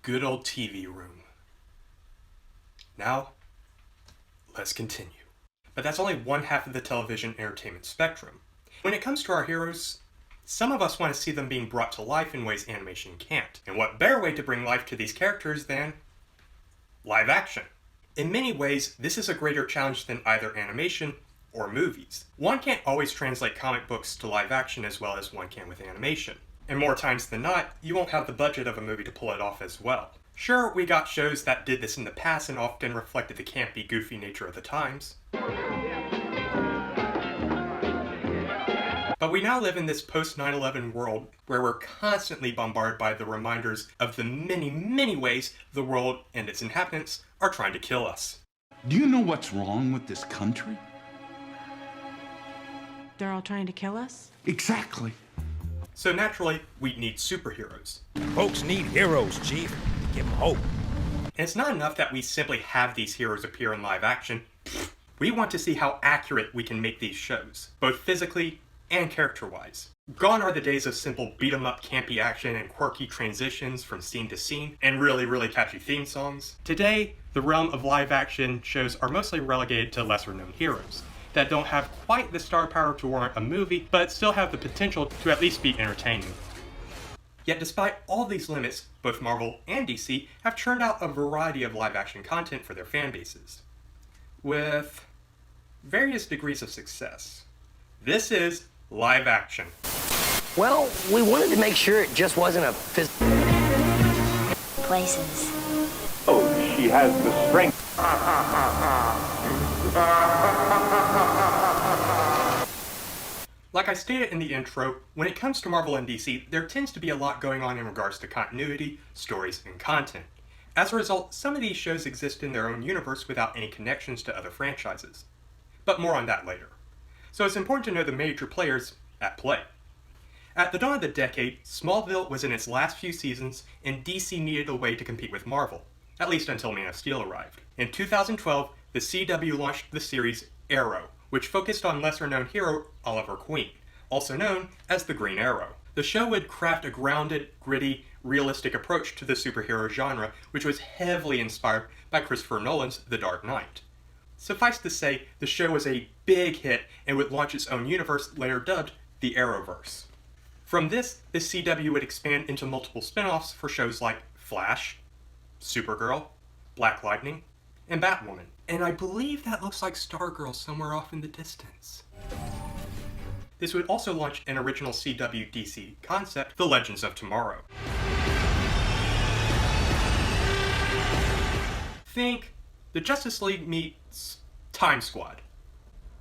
good old TV room. Now, let's continue. But that's only one half of the television entertainment spectrum. When it comes to our heroes, some of us want to see them being brought to life in ways animation can't. And what better way to bring life to these characters than live action? In many ways, this is a greater challenge than either animation or movies. One can't always translate comic books to live action as well as one can with animation. And more times than not, you won't have the budget of a movie to pull it off as well. Sure, we got shows that did this in the past and often reflected the campy, goofy nature of the times. But we now live in this post-9/11 world where we're constantly bombarded by the reminders of the many, many ways the world and its inhabitants are trying to kill us. Do you know what's wrong with this country? They're all trying to kill us? Exactly. So naturally, we need superheroes. Folks need heroes, Chief. Give them hope. And it's not enough that we simply have these heroes appear in live action. We want to see how accurate we can make these shows, both physically and character-wise. Gone are the days of simple beat-em-up campy action and quirky transitions from scene to scene, and really, really catchy theme songs. Today, the realm of live-action shows are mostly relegated to lesser-known heroes that don't have quite the star power to warrant a movie, but still have the potential to at least be entertaining. Yet despite all these limits, both Marvel and DC have churned out a variety of live-action content for their fan bases, with various degrees of success. This is live action. Well, we wanted to make sure it just wasn't a places. Oh, she has the strength. Like I stated in the intro, when it comes to Marvel and DC, there tends to be a lot going on in regards to continuity, stories, and content. As a result, some of these shows exist in their own universe without any connections to other franchises. But more on that later. So it's important to know the major players at play. At the dawn of the decade, Smallville was in its last few seasons, and DC needed a way to compete with Marvel, at least until Man of Steel arrived. In 2012, the CW launched the series Arrow, which focused on lesser-known hero Oliver Queen, also known as the Green Arrow. The show would craft a grounded, gritty, realistic approach to the superhero genre, which was heavily inspired by Christopher Nolan's The Dark Knight. Suffice to say, the show was a big hit and would launch its own universe, later dubbed the Arrowverse. From this, the CW would expand into multiple spin-offs for shows like Flash, Supergirl, Black Lightning, and Batwoman. And I believe that looks like Stargirl somewhere off in the distance. This would also launch an original CW DC concept, The Legends of Tomorrow. Think the Justice League meets Time Squad.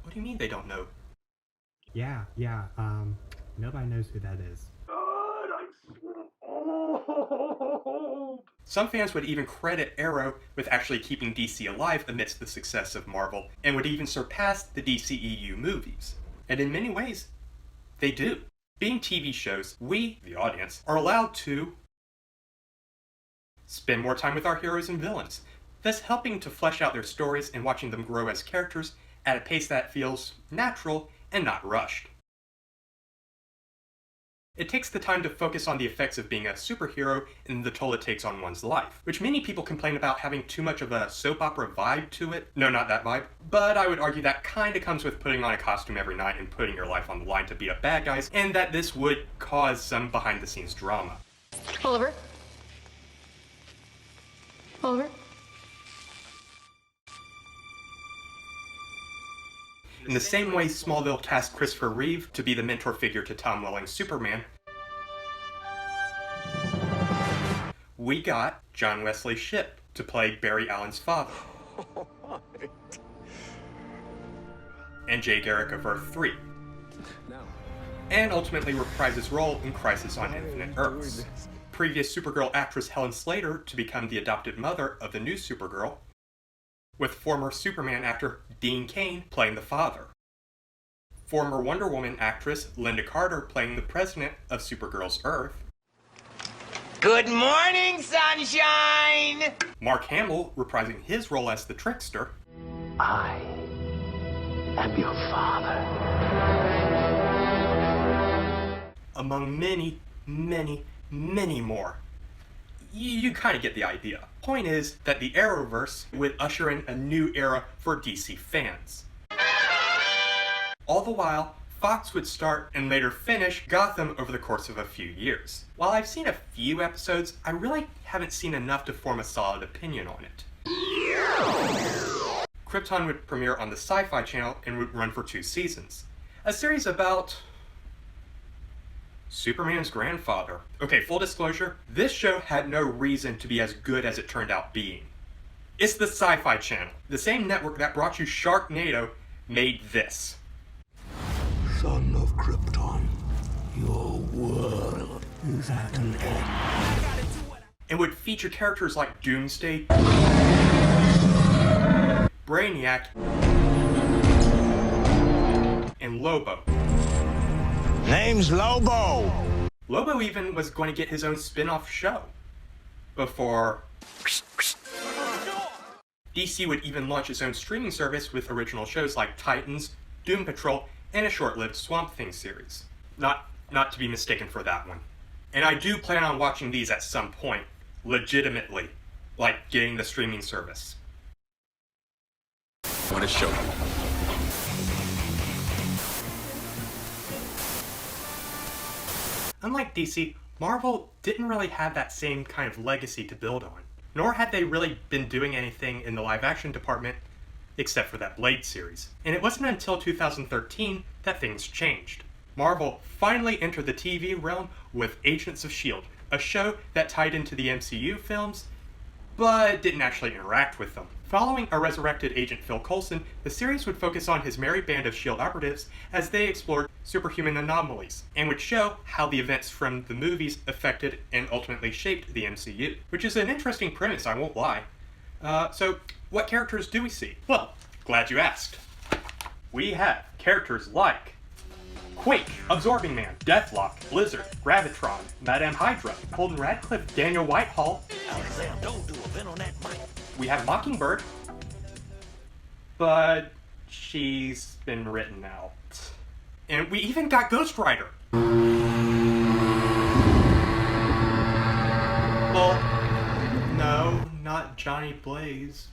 What do you mean they don't know? Yeah, nobody knows who that is. God, I'm so old. Some fans would even credit Arrow with actually keeping DC alive amidst the success of Marvel, and would even surpass the DCEU movies. And in many ways, they do. Being TV shows, we, the audience, are allowed to spend more time with our heroes and villains, thus helping to flesh out their stories and watching them grow as characters at a pace that feels natural and not rushed. It takes the time to focus on the effects of being a superhero and the toll it takes on one's life, which many people complain about having too much of a soap opera vibe to it. No, not that vibe. But I would argue that kinda comes with putting on a costume every night and putting your life on the line to beat up bad guys, and that this would cause some behind-the-scenes drama. Oliver? Oliver? In the same way Smallville tasked Christopher Reeve to be the mentor figure to Tom Welling's Superman, we got John Wesley Shipp to play Barry Allen's father. And Jay Garrick of Earth 3. And ultimately reprised his role in Crisis on Infinite Earths. Previous Supergirl actress Helen Slater to become the adopted mother of the new Supergirl, with former Superman actor Dean Cain playing the father. Former Wonder Woman actress Linda Carter playing the president of Supergirl's Earth. Good morning, sunshine! Mark Hamill reprising his role as the Trickster. I am your father. Among many, many, many more. you kind of get the idea. Point is that the Arrowverse would usher in a new era for DC fans. All the while, Fox would start and later finish Gotham over the course of a few years. While I've seen a few episodes, I really haven't seen enough to form a solid opinion on it. Krypton would premiere on the Sci-Fi Channel and would run for 2 seasons. A series about Superman's grandfather. Okay, full disclosure, this show had no reason to be as good as it turned out being. It's the Sci-Fi Channel. The same network that brought you Sharknado made this. Son of Krypton, your world is at an end. And would feature characters like Doomsday, Brainiac, and Lobo. Name's Lobo! Lobo even was going to get his own spin-off show. Before DC would even launch its own streaming service with original shows like Titans, Doom Patrol, and a short-lived Swamp Thing series. Not to be mistaken for that one. And I do plan on watching these at some point, legitimately, like getting the streaming service. I want to show you. Unlike DC, Marvel didn't really have that same kind of legacy to build on. Nor had they really been doing anything in the live-action department except for that Blade series. And it wasn't until 2013 that things changed. Marvel finally entered the TV realm with Agents of S.H.I.E.L.D., a show that tied into the MCU films, but didn't actually interact with them. Following a resurrected Agent Phil Coulson, the series would focus on his merry band of S.H.I.E.L.D. operatives as they explored superhuman anomalies, and would show how the events from the movies affected and ultimately shaped the MCU. Which is an interesting premise, I won't lie. So, what characters do we see? Well, glad you asked. We have characters like Quake, Absorbing Man, Deathlock, Blizzard, Gravitron, Madame Hydra, Holden Radcliffe, Daniel Whitehall. We have Mockingbird, but she's been written out. And we even got Ghost Rider. Well, no, not Johnny Blaze.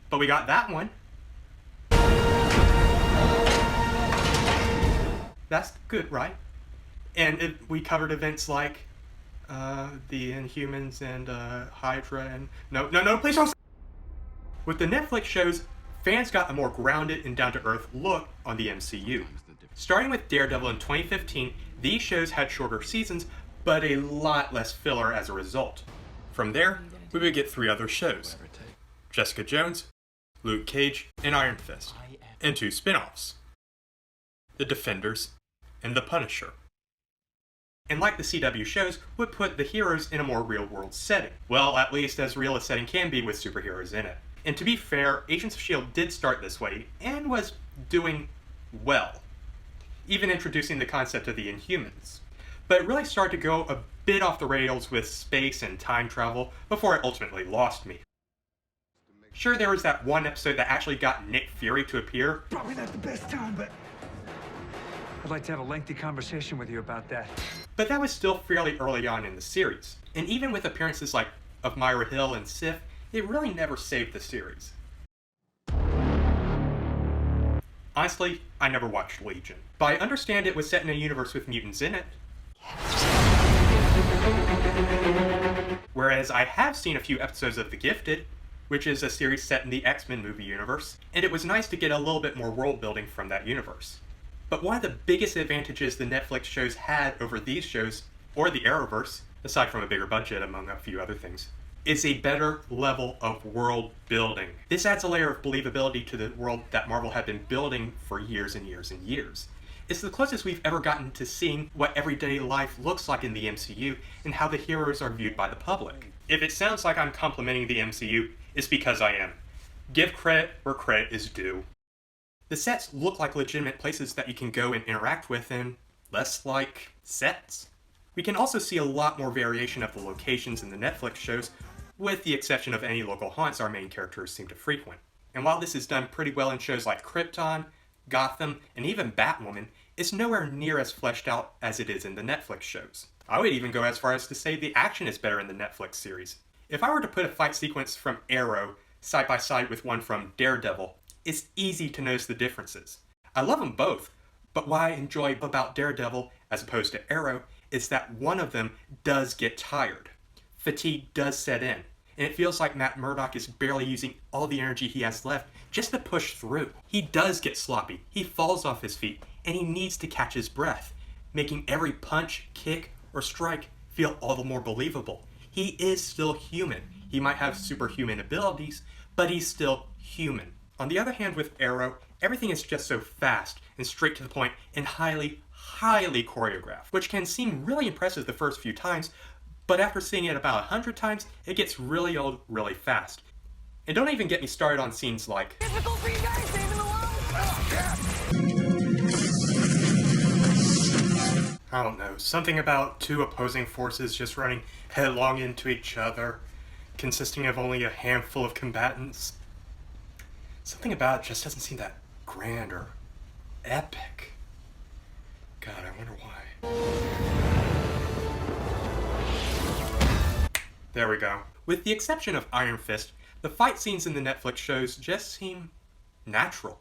But we got that one. That's good, right? And we covered events like the Inhumans and Hydra and... No, please don't... With the Netflix shows, fans got a more grounded and down-to-earth look on the MCU. Starting with Daredevil in 2015, these shows had shorter seasons, but a lot less filler as a result. From there, we would get 3 other shows. Jessica Jones, Luke Cage, and Iron Fist, and 2 spin-offs. The Defenders, and The Punisher. And like the CW shows, would put the heroes in a more real-world setting. Well, at least as real a setting can be with superheroes in it. And to be fair, Agents of S.H.I.E.L.D. did start this way, and was doing well. Even introducing the concept of the Inhumans. But it really started to go a bit off the rails with space and time travel before it ultimately lost me. Sure, there was that one episode that actually got Nick Fury to appear. Probably not the best time, but I'd like to have a lengthy conversation with you about that. But that was still fairly early on in the series. And even with appearances like of Myra Hill and Sif, it really never saved the series. Honestly, I never watched Legion. But I understand it was set in a universe with mutants in it. Whereas I have seen a few episodes of The Gifted, which is a series set in the X-Men movie universe, and it was nice to get a little bit more world building from that universe. But one of the biggest advantages the Netflix shows had over these shows, or the Arrowverse, aside from a bigger budget among a few other things, is a better level of world building. This adds a layer of believability to the world that Marvel had been building for years and years and years. It's the closest we've ever gotten to seeing what everyday life looks like in the MCU and how the heroes are viewed by the public. If it sounds like I'm complimenting the MCU, it's because I am. Give credit where credit is due. The sets look like legitimate places that you can go and interact with, and less like sets. We can also see a lot more variation of the locations in the Netflix shows, with the exception of any local haunts our main characters seem to frequent. And while this is done pretty well in shows like Krypton, Gotham, and even Batwoman, it's nowhere near as fleshed out as it is in the Netflix shows. I would even go as far as to say the action is better in the Netflix series. If I were to put a fight sequence from Arrow side by side with one from Daredevil, it's easy to notice the differences. I love them both, but what I enjoy about Daredevil as opposed to Arrow is that one of them does get tired. Fatigue does set in, and it feels like Matt Murdock is barely using all the energy he has left just to push through. He does get sloppy, he falls off his feet, and he needs to catch his breath, making every punch, kick, or strike feel all the more believable. He is still human. He might have superhuman abilities, but he's still human. On the other hand, with Arrow, everything is just so fast and straight to the point and highly choreographed, which can seem really impressive the first few times, but after seeing it about 100 times, it gets really old really fast. And don't even get me started on scenes like Difficult for you guys saving the world. I don't know, something about two opposing forces just running headlong into each other, consisting of only a handful of combatants. Something about it just doesn't seem that grand or epic. God, I wonder why. There we go. With the exception of Iron Fist, the fight scenes in the Netflix shows just seem natural.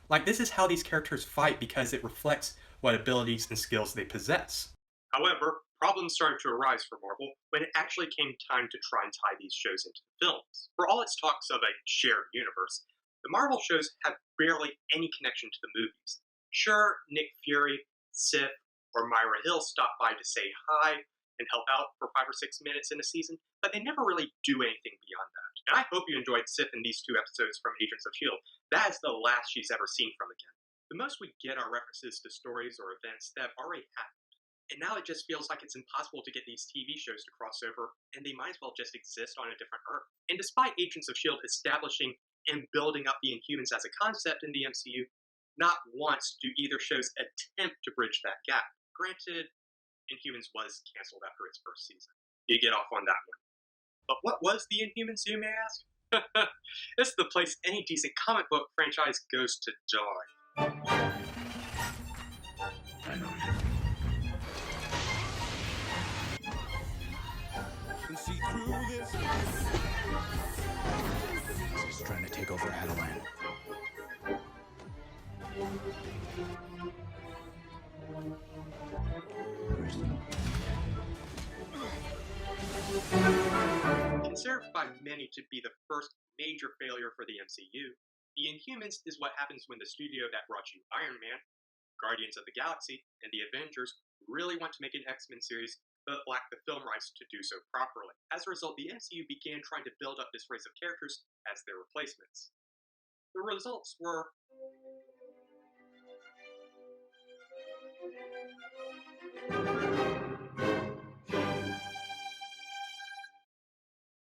Like this is how these characters fight because it reflects what abilities and skills they possess. However, problems started to arise for Marvel when it actually came time to try and tie these shows into the films. For all its talks of a shared universe, the Marvel shows have barely any connection to the movies. Sure, Nick Fury, Sif, or Myra Hill stop by to say hi and help out for 5 or 6 minutes in a season, but they never really do anything beyond that. And I hope you enjoyed Sif in these 2 episodes from Agents of S.H.I.E.L.D. That is the last she's ever seen from again. The most we get are references to stories or events that have already happened. And now it just feels like it's impossible to get these TV shows to cross over, and they might as well just exist on a different Earth. And despite Agents of S.H.I.E.L.D. establishing and building up the Inhumans as a concept in the MCU, not once do either shows attempt to bridge that gap. Granted, Inhumans was cancelled after its first season. You get off on that one. But what was the Inhumans, you may ask? It's the place any decent comic book franchise goes to die. I know you. See through this. He's trying to take over Adelan. Considered by many to be the first major failure for the MCU, The Inhumans is what happens when the studio that brought you Iron Man, Guardians of the Galaxy, and the Avengers really want to make an X-Men series but lack the film rights to do so properly. As a result, the MCU began trying to build up this race of characters as their replacements. The results were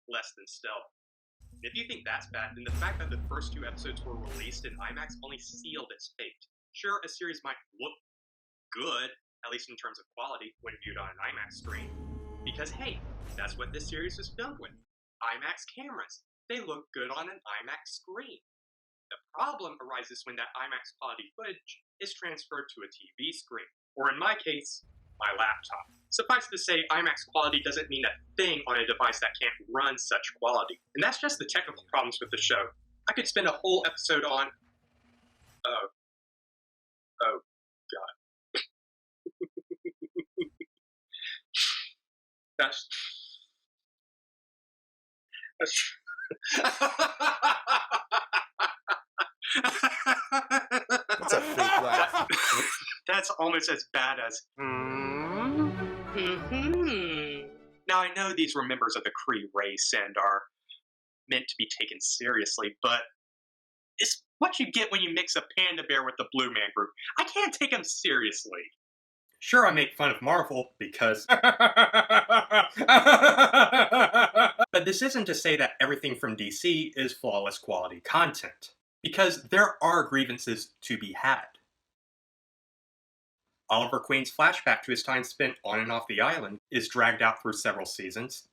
less than stellar. And if you think that's bad, then the fact that the first 2 episodes were released in IMAX only sealed its fate. Sure, a series might look good, at least in terms of quality, when viewed on an IMAX screen. Because hey, that's what this series was filmed with. IMAX cameras. They look good on an IMAX screen. The problem arises when that IMAX quality footage is transferred to a TV screen, or in my case, my laptop. Suffice to say, IMAX quality doesn't mean a thing on a device that can't run such quality. And that's just the technical problems with the show. I could spend a whole episode on... Oh God. That's... That's a fake laugh. That's almost as bad as Now I know these were members of the Kree race and are meant to be taken seriously, but it's what you get when you mix a panda bear with the Blue Man Group. I can't take them seriously. Sure, I make fun of Marvel because... But this isn't to say that everything from DC is flawless quality content, because there are grievances to be had. Oliver Queen's flashback to his time spent on and off the island is dragged out through several seasons.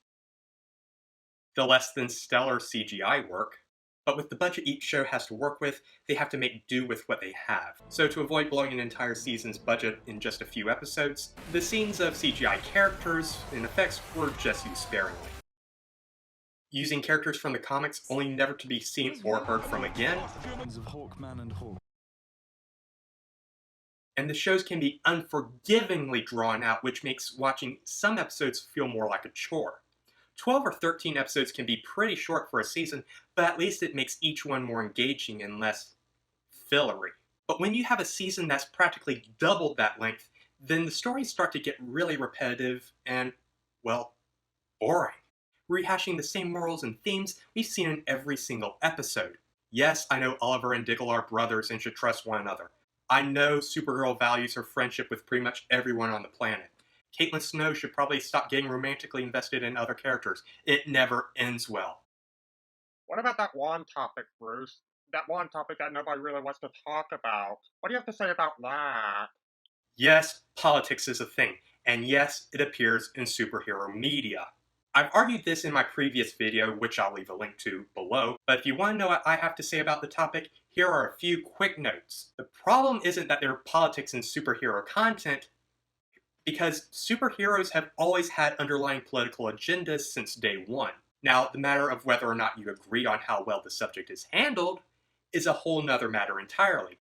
The less than stellar CGI work, But with the budget each show has to work with, they have to make do with what they have. So to avoid blowing an entire season's budget in just a few episodes, the scenes of CGI characters and effects were just used sparingly. Using characters from the comics only never to be seen or heard from again, and the shows can be unforgivingly drawn out, which makes watching some episodes feel more like a chore. 12 or 13 episodes can be pretty short for a season, but at least it makes each one more engaging and less fillery. But when you have a season that's practically doubled that length, then the stories start to get really repetitive and, well, boring. Rehashing the same morals and themes we've seen in every single episode. Yes, I know Oliver and Diggle are brothers and should trust one another. I know Supergirl values her friendship with pretty much everyone on the planet. Caitlin Snow should probably stop getting romantically invested in other characters. It never ends well. What about that one topic, Bruce? That one topic that nobody really wants to talk about. What do you have to say about that? Yes, politics is a thing, and yes, it appears in superhero media. I've argued this in my previous video, which I'll leave a link to below, but if you want to know what I have to say about the topic, here are a few quick notes. The problem isn't that there are politics in superhero content, because superheroes have always had underlying political agendas since day one. Now, the matter of whether or not you agree on how well the subject is handled is a whole nother matter entirely.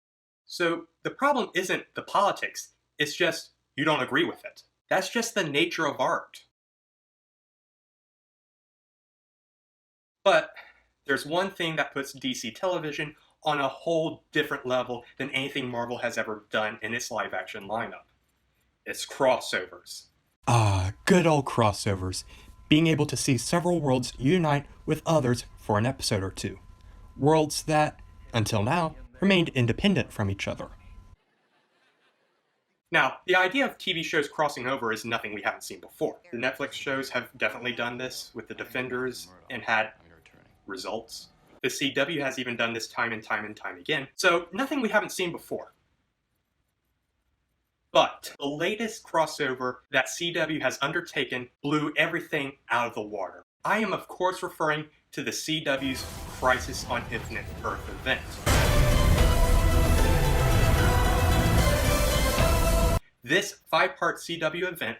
So, the problem isn't the politics, it's just you don't agree with it. That's just the nature of art. But there's one thing that puts DC television on a whole different level than anything Marvel has ever done in its live-action lineup. It's crossovers. Ah, good old crossovers. Being able to see several worlds unite with others for an episode or two. Worlds that, until now, remained independent from each other. Now, the idea of TV shows crossing over is nothing we haven't seen before. The Netflix shows have definitely done this with The Defenders and had results. The CW has even done this time and time and time again, so nothing we haven't seen before. But the latest crossover that CW has undertaken blew everything out of the water. I am of course referring to the CW's Crisis on Infinite Earth event. This 5-part CW event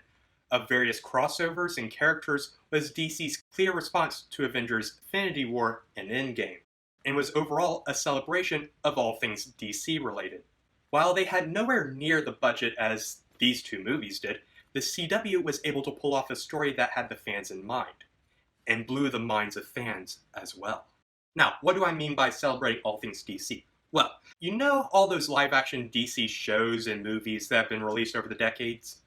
of various crossovers and characters was DC's clear response to Avengers Infinity War and Endgame, and was overall a celebration of all things DC related. While they had nowhere near the budget as these two movies did, the CW was able to pull off a story that had the fans in mind, and blew the minds of fans as well. Now, what do I mean by celebrating all things DC? Well, you know all those live-action DC shows and movies that have been released over the decades?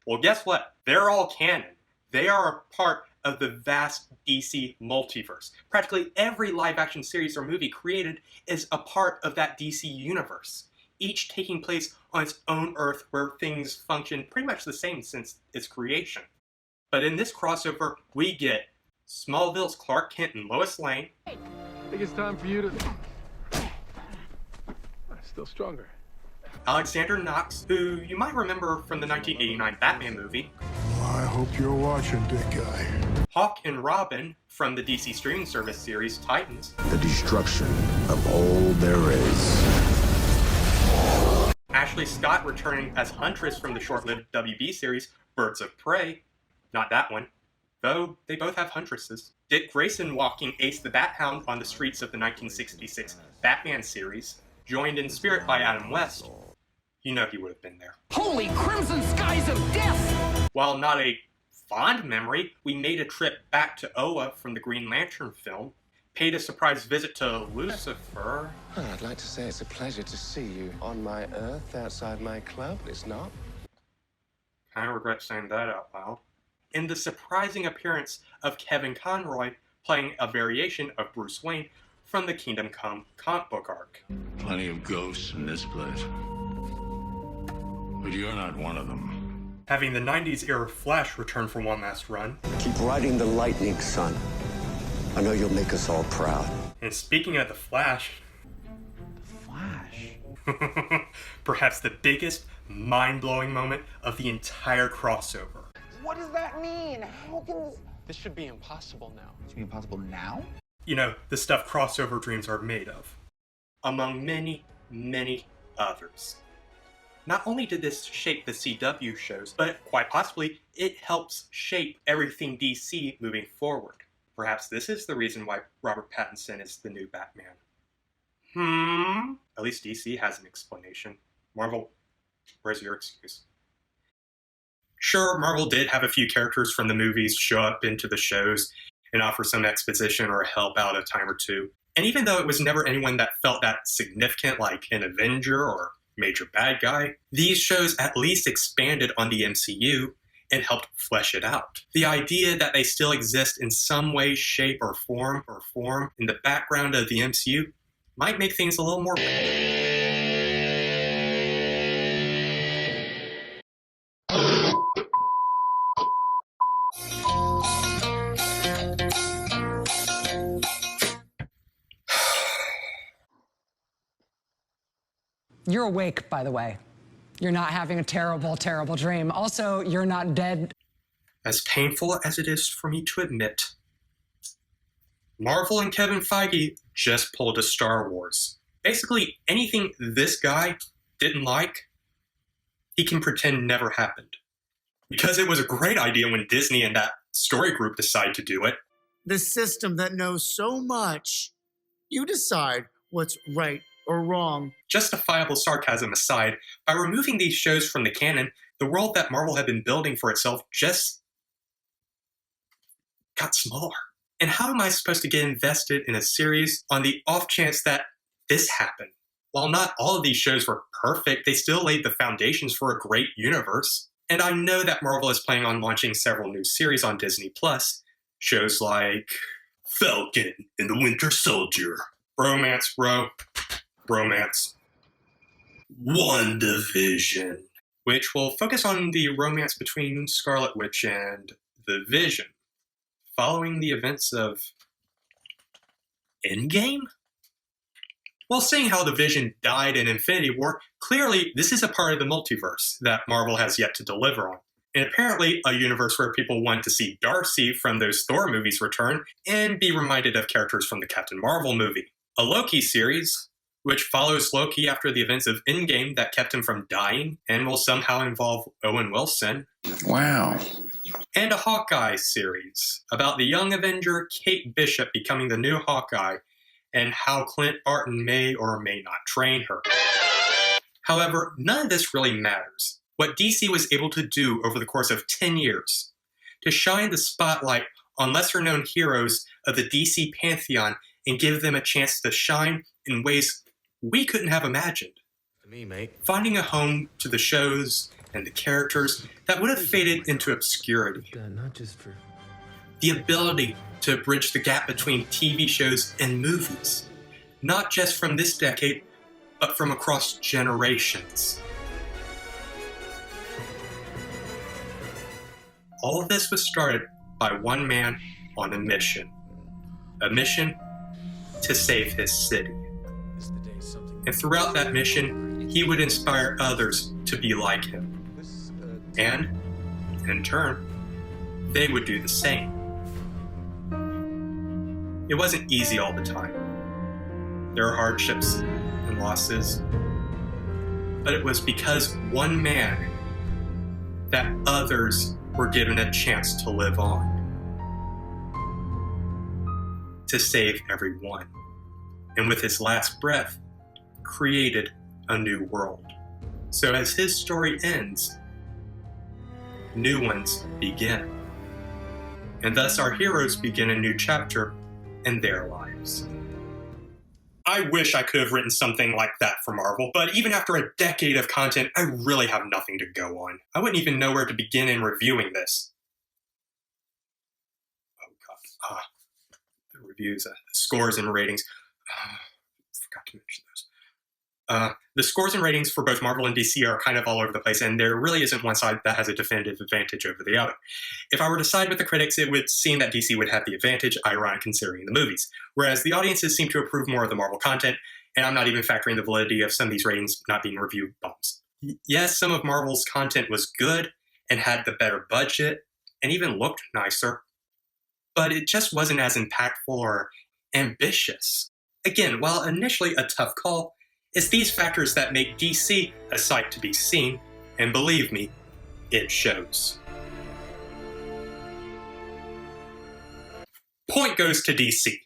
Well, guess what? They're all canon. They are a part of the vast DC multiverse. Practically every live-action series or movie created is a part of that DC universe, each taking place on its own Earth where things function pretty much the same since its creation. But in this crossover, we get Smallville's Clark Kent and Lois Lane. I think it's time for you to... Still stronger. Alexander Knox, who you might remember from the 1989 Batman movie. I hope you're watching, big guy. Hawk and Robin from the DC streaming service series Titans. The destruction of all there is. Ashley Scott returning as Huntress from the short-lived WB series Birds of Prey. Not that one, though they both have Huntresses. Dick Grayson walking Ace the Bat Hound on the streets of the 1966 Batman series. Joined in spirit by Adam West. You know he would have been there. Holy crimson skies of death! While not a fond memory, we made a trip back to Oa from the Green Lantern film, paid a surprise visit to Lucifer. I'd like to say it's a pleasure to see you on my Earth outside my club, but it's not. I regret saying that out loud. In the surprising appearance of Kevin Conroy playing a variation of Bruce Wayne from the Kingdom Come comic book arc. Plenty of ghosts in this place. But you're not one of them. Having the 90s era Flash return for one last run. Keep riding the lightning, son. I know you'll make us all proud. And speaking of the Flash... perhaps the biggest, mind-blowing moment of the entire crossover. What does that mean? How can this... This should be impossible now. It should be impossible now? the stuff crossover dreams are made of. Among many, many others. Not only did this shape the CW shows, but quite possibly it helps shape everything DC moving forward. Perhaps this is the reason why Robert Pattinson is the new Batman. At least DC has an explanation. Marvel, where's your excuse? Sure, Marvel did have a few characters from the movies show up into the shows and offer some exposition or help out a time or two. And even though it was never anyone that felt that significant, like an Avenger or major bad guy, these shows at least expanded on the MCU and helped flesh it out. The idea that they still exist in some way, shape, or form in the background of the MCU might make things a little more real. You're awake, by the way. You're not having a terrible, terrible dream. Also, you're not dead. As painful as it is for me to admit, Marvel and Kevin Feige just pulled a Star Wars. Basically, anything this guy didn't like, he can pretend never happened. Because it was a great idea when Disney and that story group decided to do it. The system that knows so much, you decide what's right or wrong. Justifiable sarcasm aside, by removing these shows from the canon, the world that Marvel had been building for itself just got smaller. And how am I supposed to get invested in a series on the off chance that this happened? While not all of these shows were perfect, they still laid the foundations for a great universe. And I know that Marvel is planning on launching several new series on Disney+, shows like Falcon and the Winter Soldier, Romance, bro. Romance. WandaVision, which will focus on the romance between Scarlet Witch and the Vision, following the events of Endgame? Well, seeing how the Vision died in Infinity War, clearly this is a part of the multiverse that Marvel has yet to deliver on. And apparently a universe where people want to see Darcy from those Thor movies return and be reminded of characters from the Captain Marvel movie. A Loki series, which follows Loki after the events of Endgame that kept him from dying and will somehow involve Owen Wilson. Wow. And a Hawkeye series about the young Avenger Kate Bishop becoming the new Hawkeye and how Clint Barton may or may not train her. However, none of this really matters. What DC was able to do over the course of 10 years to shine the spotlight on lesser-known heroes of the DC pantheon and give them a chance to shine in ways we couldn't have imagined. To me, mate. Finding a home to the shows and the characters that would have faded into obscurity. Not just for... The ability to bridge the gap between TV shows and movies. Not just from this decade, but from across generations. All of this was started by one man on a mission. A mission to save his city. And throughout that mission, he would inspire others to be like him. And, in turn, they would do the same. It wasn't easy all the time. There were hardships and losses. But it was because one man that others were given a chance to live on. To save everyone. And with his last breath, created a new world. So as his story ends, new ones begin. And thus our heroes begin a new chapter in their lives. I wish I could have written something like that for Marvel, but even after a decade of content, I really have nothing to go on. I wouldn't even know where to begin in reviewing this. Oh god. The reviews, the scores and ratings. Forgot to mention those. The scores and ratings for both Marvel and DC are kind of all over the place, and there really isn't one side that has a definitive advantage over the other. If I were to side with the critics, it would seem that DC would have the advantage, ironic considering the movies, whereas the audiences seem to approve more of the Marvel content, and I'm not even factoring the validity of some of these ratings not being review bombs. Yes, some of Marvel's content was good, and had the better budget, and even looked nicer, but it just wasn't as impactful or ambitious. Again, while initially a tough call, it's these factors that make DC a sight to be seen, and believe me, it shows. Point goes to DC.